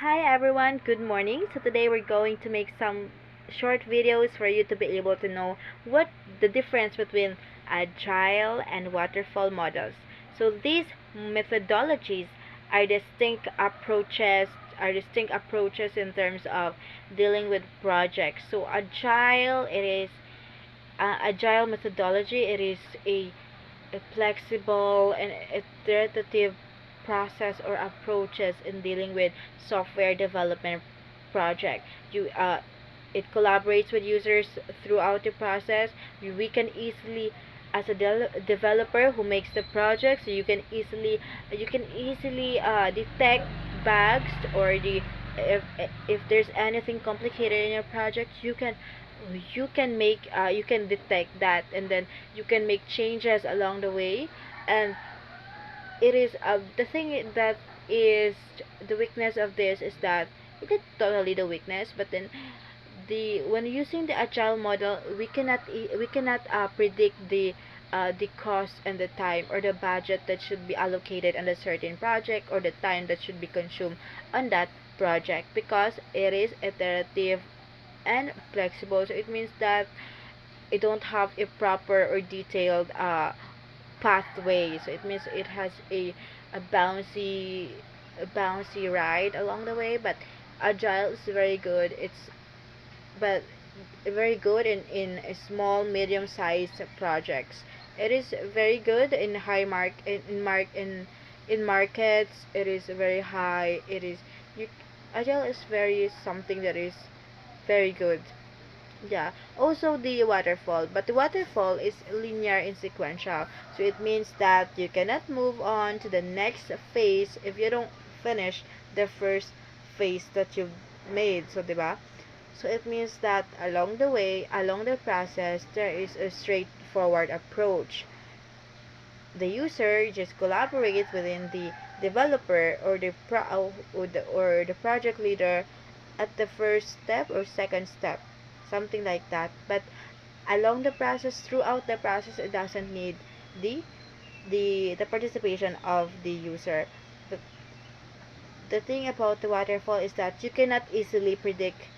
Hi everyone, good morning. So today we're going to make some short videos for you to be able to know what the difference between agile and waterfall models. So these methodologies are distinct approaches in terms of dealing with projects. So agile methodology, it is a flexible and iterative process or approaches in dealing with software development project. It collaborates with users throughout the process. We can easily, as a developer who makes the project, so you can easily detect bugs or if there's anything complicated in your project, you can detect that, and then you can make changes along the way. And it is the thing that is the weakness of this is that it is totally the weakness, but then the when using the agile model, we cannot predict the cost and the time or the budget that should be allocated on a certain project, or the time that should be consumed on that project, because it is iterative and flexible. So it means that it don't have a proper or detailed pathway. So it means it has a bouncy ride along the way. But agile is very good. But very good in a small medium sized projects. It is very good in high mark in markets. It is very high. It is you agile is very something that is very good. Yeah. Also the waterfall, but the waterfall is linear and sequential. So it means that you cannot move on to the next phase if you don't finish the first phase that you've made. So, diba? So it means that along the way, along the process, there is a straightforward approach. The user just collaborates within the developer or the project leader at the first step or second step, something like that. But along the process, throughout the process, it doesn't need the the participation of the user. the, the thing about the waterfall is that you can easily predict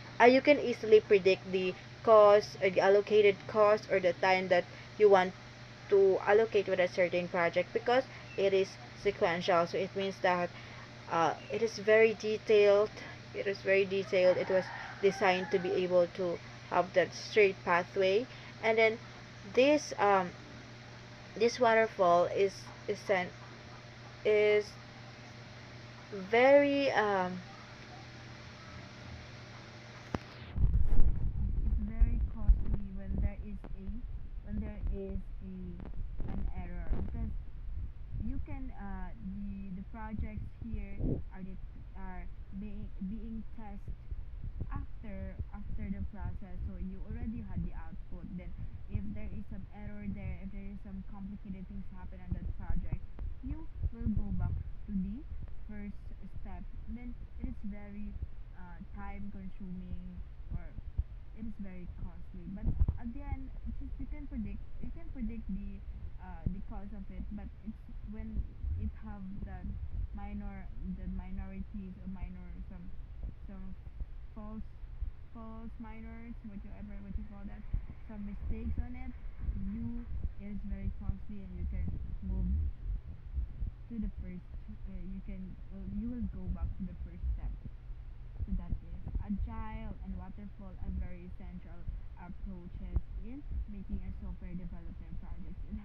the cost, or the allocated cost, or the time that you want to allocate with a certain project, because it is sequential. So it means that it is very detailed. It was designed to be able to have that straight pathway. And then this this waterfall is very it's very costly when there is a an error, because you can the projects here are being tested after the process. So you already had the output. Then if there is some error there, if there is some complicated things happen on that project, you will go back to the first step. Then it is very time consuming, or it is very costly. But at the end, it's just you can predict the cause of it. But it's when it have the minorities, or some false minors, what you call that, some mistakes on it, you it is very costly, and you can move to the first you will go back to the first step. So that is agile and waterfall are very essential approaches in making a software development project. They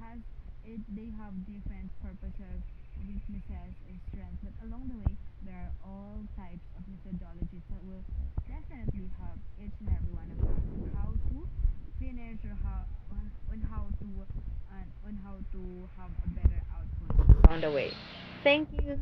have different purposes, weaknesses, and strengths, but along the way there are all types of methodologies that will definitely help each and every one of us on how to finish, or on how to have a better output on the way. Thank you.